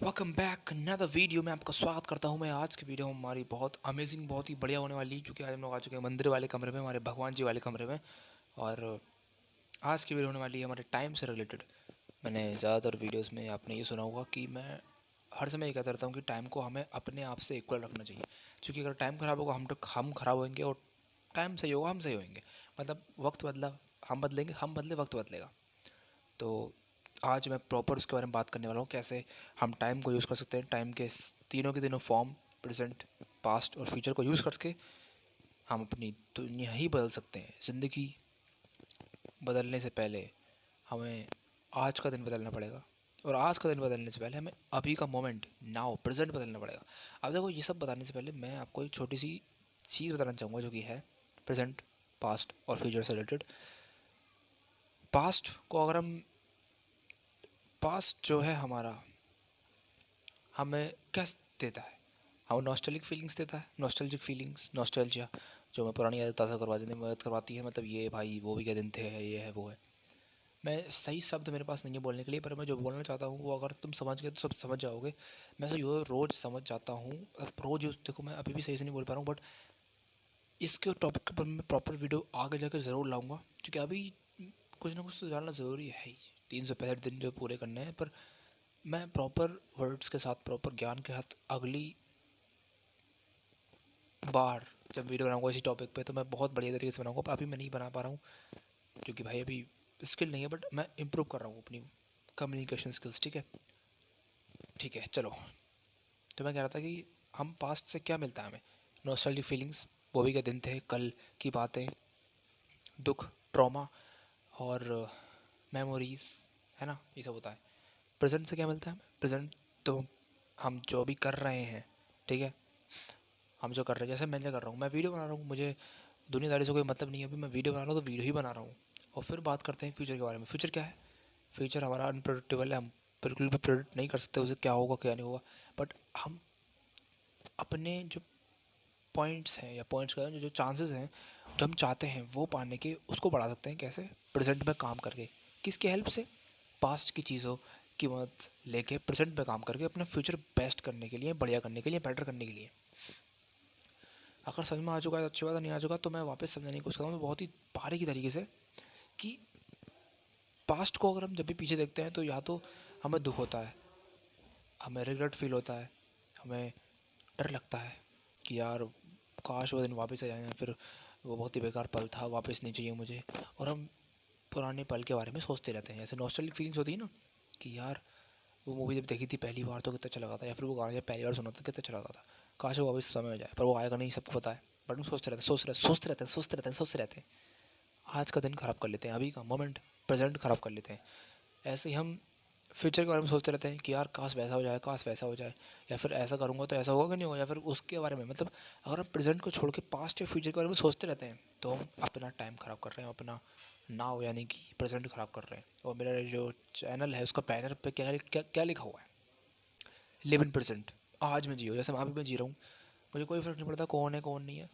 Welcome back another video में आपका स्वागत करता हूं। मैं आज की वीडियो हमारी बहुत अमेजिंग, बहुत ही बढ़िया होने वाली है, क्योंकि आज हम लोग आ चुके हैं मंदिर वाले कमरे में, हमारे भगवान जी वाले कमरे में। और आज की वीडियो होने वाली है हमारे टाइम से रिलेटेड। मैंने ज़्यादातर वीडियोस में आपने ये सुना होगा कि मैं हर समय ये कहता रहता हूँ कि टाइम को हमें अपने आप से इक्वल रखना चाहिए, क्योंकि अगर टाइम ख़राब होगा हम ख़राब होंगे, और टाइम सही होगा हम सही होंगे। मतलब वक्त बदला हम बदलेंगे, हम बदले वक्त बदलेगा। तो आज मैं प्रॉपर उसके बारे में बात करने वाला हूँ, कैसे हम टाइम को यूज़ कर सकते हैं। टाइम के तीनों के तीनों फॉर्म, प्रेजेंट, पास्ट और फ्यूचर को यूज़ करके हम अपनी दुनिया ही बदल सकते हैं। ज़िंदगी बदलने से पहले हमें आज का दिन बदलना पड़ेगा, और आज का दिन बदलने से पहले हमें अभी का मोमेंट, नाउ, प्रेजेंट बदलना पड़ेगा। अब देखो, ये सब बताने से पहले मैं आपको एक छोटी सी चीज़ बताना चाहूँगा, जो कि है प्रेजेंट, पास्ट और फ्यूचर से रिलेटेड। पास्ट को अगर हम पास्ट जो है हमारा, हमें क्या देता है? हमें नॉस्टैल्जिक फीलिंग्स देता है, नॉस्टैल्जिक फीलिंग्स, नॉस्टैल्जिया, जो मैं पुरानी यादें ताज़ा करवा देने में मदद करवाती है। मतलब ये भाई वो भी क्या दिन थे, ये है वो है। मैं सही शब्द मेरे पास नहीं है बोलने के लिए, पर मैं जो बोलना चाहता हूँ वो अगर तुम समझ गए तो सब समझ जाओगे। मैं से यो रोज़ समझ जाता हूँ। अब रोज़ देखो, मैं अभी भी सही से नहीं बोल पा रहा हूँ, बट इसके टॉपिक के ऊपर मैं प्रॉपर वीडियो आगे जाकर ज़रूर लाऊँगा, क्योंकि अभी कुछ ना कुछ तो जानना ज़रूरी है ही। 365 दिन जो पूरे करने हैं, पर मैं प्रॉपर वर्ड्स के साथ, प्रॉपर ज्ञान के साथ अगली बार जब वीडियो बनाऊंगा इसी टॉपिक पे, तो मैं बहुत बढ़िया तरीके से बनाऊंगा। पर अभी मैं नहीं बना पा रहा हूँ, क्योंकि भाई अभी स्किल नहीं है, बट मैं इम्प्रूव कर रहा हूँ अपनी कम्युनिकेशन स्किल्स। ठीक है, ठीक है, चलो। तो मैं कह रहा था कि हम पास्ट से क्या मिलता है हमें? नॉस्टैल्जिक फीलिंग्स, वो भी क्या दिन थे, कल की बातें, दुख, ट्रॉमा और मेमोरीज, है ना, ये सब होता है। प्रेजेंट से क्या मिलता है हमें? प्रेजेंट तो हम जो भी कर रहे हैं, ठीक है, हम जो कर रहे हैं, जैसे मैं क्या कर रहा हूँ, मैं वीडियो बना रहा हूँ, मुझे दुनियादारी से कोई मतलब नहीं है। अभी मैं वीडियो बना रहा हूँ तो वीडियो ही बना रहा हूँ। और फिर बात करते हैं फ्यूचर के बारे में। फ्यूचर क्या है? फ्यूचर हमारा अनप्रेडिक्टेबल है, हम बिल्कुल भी प्रेडिक्ट नहीं कर सकते उसे क्या होगा क्या नहीं होगा। बट हम अपने जो पॉइंट्स हैं, या पॉइंट्स का जो चांसेस हैं, जो हम चाहते हैं वो पाने के, उसको बढ़ा सकते हैं। कैसे? प्रेजेंट में काम करके। किसकी हेल्प से? पास्ट की चीज़ों की मदद लेके प्रेजेंट में काम करके अपना फ्यूचर बेस्ट करने के लिए, बढ़िया करने के लिए, बेटर करने के लिए। अगर समझ में आ चुका है तो अच्छी बात है, नहीं आ चुका तो मैं वापस समझाने की कोशिश करूँगा बहुत ही बारीकी तरीके से, कि पास्ट को अगर हम जब भी पीछे देखते हैं तो या तो हमें दुख होता है, हमें रिग्रेट फील होता है, हमें डर लगता है कि यार काश वो दिन वापस आ जाए, या फिर वो बहुत ही बेकार पल था, वापस नहीं चाहिए मुझे। और हम पुराने पल के बारे में सोचते रहते हैं। जैसे नॉस्टैल्जिक फीलिंग्स होती है ना, कि यार वो मूवी जब देखी थी पहली बार तो कितना अच्छा लगा था, या फिर वो गाना जब पहली बार सुना था कितना अच्छा लगा था, काश वो वापस समय आ जाए। पर वो आएगा नहीं, सबको पता है। बट हम सोचते रहते हैं, सोचते रहते हैं। आज का दिन ख़राब कर लेते हैं, अभी का मोमेंट, प्रेजेंट ख़राब कर लेते हैं। ऐसे ही हम फ्यूचर के बारे में सोचते रहते हैं कि यार काश वैसा हो जाए, काश वैसा हो जाए, या फिर ऐसा करूँगा तो ऐसा होगा कि नहीं होगा, या फिर उसके बारे में। मतलब अगर हम प्रेजेंट को छोड़ के पास्ट या फ्यूचर के बारे में सोचते रहते हैं, तो हम अपना टाइम ख़राब कर रहे हैं, अपना नाउ यानी कि प्रेजेंट ख़राब कर रहे हैं। और मेरा जो चैनल है उसका बैनर पे क्या क्या क्या लिखा हुआ है? Live in present. आज मैं जियो, जैसे अभी मैं जी रहा हूँ, मुझे कोई फ़र्क नहीं पड़ता कौन है कौन नहीं है।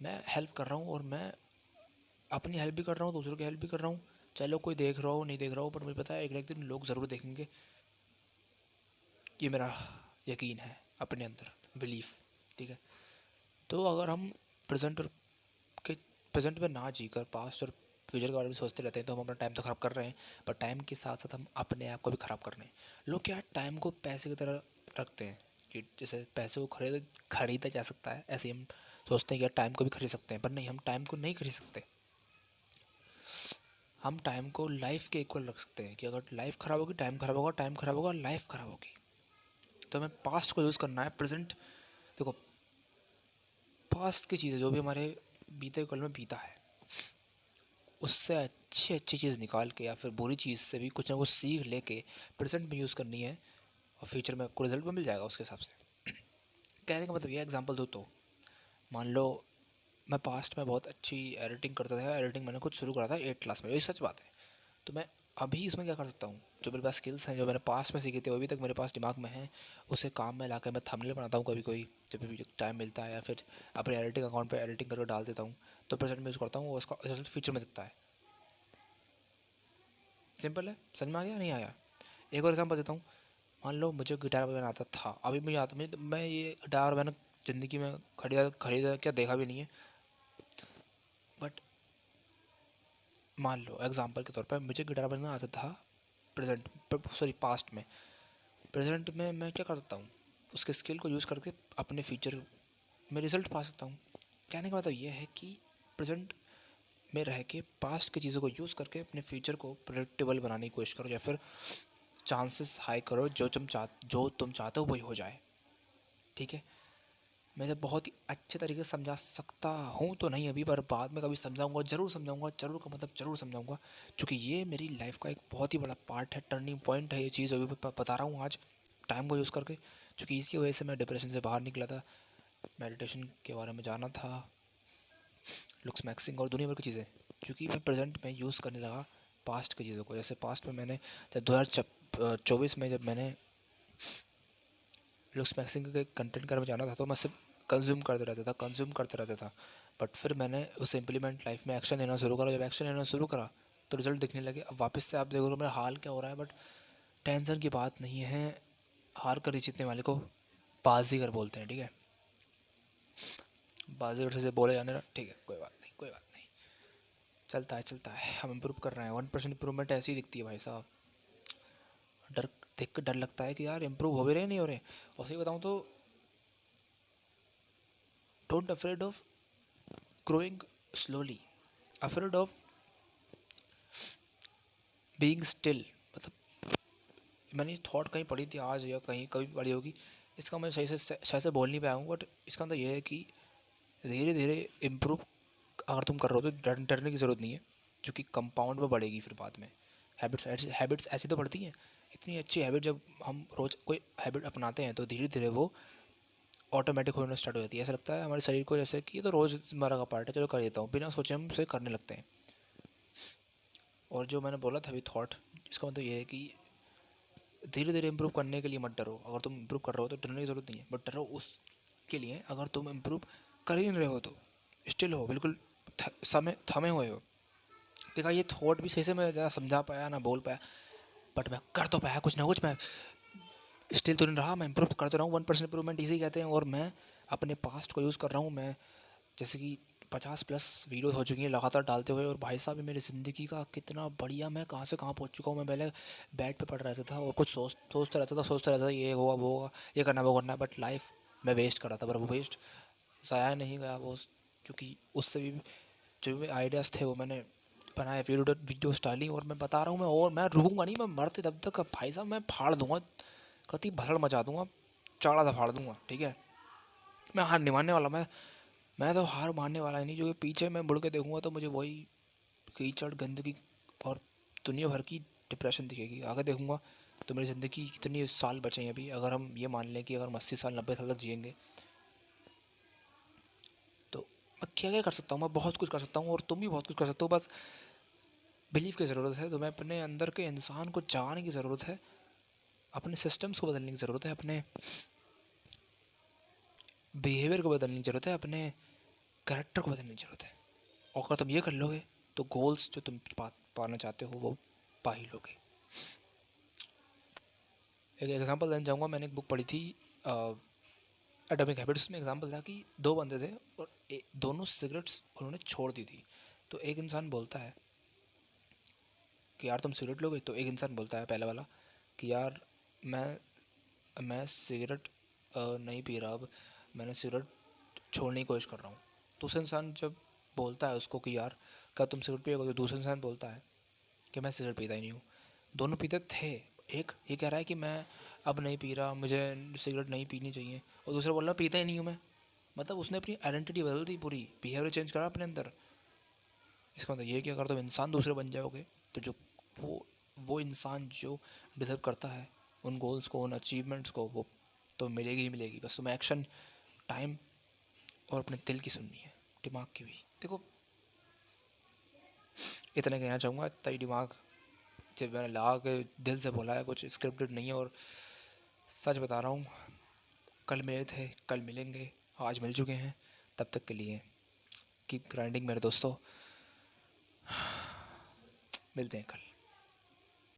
मैं हेल्प कर रहा हूँ, और मैं अपनी हेल्प भी कर रहा हूँ, दूसरों की हेल्प भी कर रहा हूँ। चाहे लोग कोई देख रहा हो नहीं देख रहा हो, पर मुझे पता है एक ना एक दिन लोग ज़रूर देखेंगे। ये मेरा यकीन है अपने अंदर, बिलीफ। ठीक है, तो अगर हम प्रेजेंट और के प्रेजेंट में ना जी कर पास्ट और फ्यूचर के बारे में सोचते रहते हैं, तो हम अपना टाइम तो ख़राब कर रहे हैं, पर टाइम के साथ साथ हम अपने आप को भी ख़राब कर रहे हैं। लोग क्या टाइम को पैसे की तरह रखते हैं, कि जैसे पैसे को खरीदा जा सकता है, ऐसे ही हम सोचते हैं कि यार टाइम को भी खरीद सकते हैं। पर नहीं, हम टाइम को नहीं खरीद सकते। हम टाइम को लाइफ के इक्वल रख सकते हैं, कि अगर लाइफ ख़राब होगी टाइम ख़राब होगा, टाइम ख़राब होगा लाइफ ख़राब होगी। तो हमें पास्ट को यूज़ करना है। प्रेजेंट, देखो, पास्ट की चीज़ें जो भी हमारे बीते कल में बीता है, उससे अच्छी अच्छी चीज़ निकाल के, या फिर बुरी चीज़ से भी कुछ ना कुछ सीख लेके प्रेजेंट में यूज़ करनी है, और फ्यूचर में आपको रिजल्ट भी मिल जाएगा उसके हिसाब से। कहने का मतलब ये एग्जांपल दो तो, मान लो मैं पास्ट में बहुत अच्छी एडिटिंग करता था। एडिटिंग मैंने खुद शुरू करा था 8 क्लास में, यही सच बात है। तो मैं अभी इसमें क्या कर सकता हूँ? जो मेरे पास स्किल्स हैं, जो मैंने पास्ट में सीखे थे, वो अभी तक मेरे पास दिमाग में है, उसे काम में ला कर मैं थंबनेल बनाता हूँ कभी कोई, जब भी टाइम मिलता है, या फिर अपने एडिटिंग अकाउंट पे एडिटिंग करके डाल देता हूँ। तो प्रेजेंट में यूज़ करता हूँ, और उसका रिजल्ट फ्यूचर में दिखता है। सिंपल है, समझ में आ गया नहीं आया? एक और एग्जाम्पल देता हूँ। मान लो मुझे गिटार बजाना आता था, अभी मुझे आता, मैं ये गिटार मैंने ज़िंदगी में खरीदा क्या देखा भी नहीं है, बट मान लो एग्जांपल के तौर पर मुझे गिटार बजाना आता था पास्ट में। प्रेजेंट में मैं क्या कर सकता हूँ, उसके स्किल को यूज़ करके अपने फ्यूचर में रिजल्ट पा सकता हूँ। कहने का मतलब ये है कि प्रेजेंट में रह के पास्ट की चीज़ों को यूज़ करके अपने फ्यूचर को प्रेडिक्टेबल बनाने की कोशिश करो, या फिर चांसेस हाई करो, जो तुम चाहते हो वही हो जाए। ठीक है, मैं जब बहुत ही अच्छे तरीके से समझा सकता हूँ तो नहीं अभी, पर बाद में कभी समझाऊंगा, ज़रूर समझाऊंगा, ज़रूर का मतलब ज़रूर समझाऊंगा, क्योंकि ये मेरी लाइफ का एक बहुत ही बड़ा पार्ट है, टर्निंग पॉइंट है ये चीज़। अभी बता रहा हूँ आज टाइम को यूज़ करके, क्योंकि इसकी वजह से मैं डिप्रेशन से बाहर निकला था, मेडिटेशन के बारे में जाना था, लुक्स मैक्सिंग और दुनिया भर की चीज़ें, क्योंकि मैं प्रेजेंट में यूज़ करने लगा पास्ट की चीज़ों को। जैसे पास्ट में मैंने जब 2024 में जब मैंने लुक्स मैक्सिंग के कंटेंट करने में जाना था, तो मैं सिर्फ कंज्यूम करते रहता था। बट फिर मैंने उसे इम्प्लीमेंट लाइफ में एक्शन लेना शुरू करा। जब एक्शन लेना शुरू करा तो रिजल्ट दिखने लगे। अब वापस से आप देखो तो मेरा हाल क्या हो रहा है, बट टेंशन की बात नहीं है, हार कर ही जीतने वाले को बाजीगर बोलते हैं। ठीक है, बाजीगर से बोले जाने ना, ठीक है, कोई बात नहीं, कोई बात नहीं, चलता है, हम इम्प्रूव कर रहे हैं। 1% इम्प्रूवमेंट ऐसी ही दिखती है भाई साहब। डर देख कर डर लगता है कि यार इम्प्रूव हो भी रहे नहीं हो रहे। और सही बताऊँ तो don't afraid of growing slowly, afraid of being still। मतलब मैंने ये थॉट कहीं पढ़ी थी आज, या कहीं कभी पढ़ी होगी, इसका मैं सही से बोल नहीं पाया हूँ, बट इसका मतलब ये है कि धीरे धीरे इम्प्रूव अगर तुम कर रहे हो तो डरने की ज़रूरत नहीं है, क्योंकि कंपाउंड में बढ़ेगी फिर बाद में। हैबिट्स ऐसी तो बढ़ती हैं, इतनी अच्छी हैबिट जब हम रोज़ कोई हैबिट अपनाते हैं तो धीरे धीरे वो ऑटोमेटिक होना स्टार्ट हो जाती है। ऐसा लगता है हमारे शरीर को जैसे कि ये तो रोज़मर्रा का पार्ट है, चलो कर देता हूँ, बिना सोचे हम उसे करने लगते हैं। और जो मैंने बोला था अभी थॉट, इसका मतलब ये है कि धीरे धीरे इम्प्रूव करने के लिए मत डरो। अगर तुम इम्प्रूव कर रहे हो तो डरने की ज़रूरत नहीं है, बट डरो उसके लिए अगर तुम इम्प्रूव कर ही नहीं रहे हो तो स्टिल हो, बिल्कुल समय थमे हुए हो। देखा, ये थॉट भी सही से मैं ज़्यादा समझा पाया ना बोल पाया, बट मैं कर तो पाया कुछ ना कुछ। मैं स्टिल तो नहीं रहा, मैं इम्प्रूव करते रहा हूँ। 1% इम्प्रूवमेंट इसी कहते हैं। और मैं अपने पास्ट को यूज़ कर रहा हूँ। मैं जैसे कि 50+ वीडियोस हो चुकी हैं लगातार डालते हुए, और भाई साहब मेरी ज़िंदगी का कितना बढ़िया, मैं कहाँ से कहाँ पहुँच चुका हूँ। मैं पहले बेड पे पड़ रहता था और कुछ सोचता रहता था ये होगा वो होगा, ये करना वो करना, बट लाइफ मैं वेस्ट कर रहा था। पर वो वेस्ट ज़ाया नहीं गया वो, क्योंकि उससे भी जो भी आइडियाज़ थे वो मैंने बनाए, वीडियोस डाली। और मैं बता रहा हूँ, मैं रुकूंगा नहीं, मैं मरते तब तक भाई साहब मैं फाड़ दूंगा, कति भसड़ मचा दूंगा, चाड़ा सा फाड़ दूंगा। ठीक है, मैं हार नहीं मानने वाला। मैं तो हार मानने वाला ही नहीं, जो कि पीछे मैं मुड़ के देखूंगा तो मुझे वही कीचड़ गंदगी और दुनिया भर की डिप्रेशन दिखेगी। आगे देखूंगा तो मेरी ज़िंदगी कितनी साल बचे हैं अभी। अगर हम ये मान लें कि अगर हम 80 साल 90 साल तक जिएंगे, तो मैं क्या क्या कर सकता हूँ, मैं बहुत कुछ कर सकता हूँ, और तुम भी बहुत कुछ कर सकते हो। बस बिलीव की ज़रूरत है। तो मैं अपने अंदर के इंसान को जाने की ज़रूरत है, अपने सिस्टम्स को बदलने की ज़रूरत है, अपने बिहेवियर को बदलने की ज़रूरत है, अपने कैरेक्टर को बदलने की ज़रूरत है। और अगर तुम ये कर लोगे तो गोल्स जो तुम पाना चाहते हो वो पा ही लोगे। एक एग्जांपल देना चाहूँगा, मैंने एक बुक पढ़ी थी एटॉमिक हैबिट्स में। एग्जांपल था कि दो बंदे थे और दोनों सिगरेट्स उन्होंने छोड़ दी थी। तो एक इंसान बोलता है कि यार तुम सिगरेट लोगे, तो एक इंसान बोलता है पहले वाला कि यार मैं सिगरेट नहीं पी रहा, अब मैंने सिगरेट छोड़ने की कोशिश कर रहा हूँ। दूसरा इंसान जब बोलता है उसको कि यार क्या तुम सिगरेट पिएगा, तो दूसरा इंसान बोलता है कि मैं सिगरेट पीता ही नहीं हूँ। दोनों पीते थे। एक ये कह रहा है कि मैं अब नहीं पी रहा, मुझे सिगरेट नहीं पीनी चाहिए, और दूसरा बोल रहा पीता ही नहीं हूँ मैं। मतलब उसने अपनी आइडेंटिटी बदल दी, पूरी बिहेवियर चेंज करा अपने अंदर। इसका मतलब ये है कि अगर तुम इंसान दूसरे बन जाओगे तो जो वो इंसान जो डिजर्व करता है उन गोल्स को, उन अचीवमेंट्स को, वो तो मिलेगी ही मिलेगी। बस तुम्हें एक्शन, टाइम और अपने दिल की सुननी है, दिमाग की भी। देखो, इतना कहना चाहूँगा, इतना ही दिमाग जब मैंने ला के दिल से बोला है, कुछ स्क्रिप्टेड नहीं है। और सच बता रहा हूँ, कल मिले थे, कल मिलेंगे, आज मिल चुके हैं। तब तक के लिए कीप ग्राइंडिंग मेरे दोस्तों, मिलते हैं कल।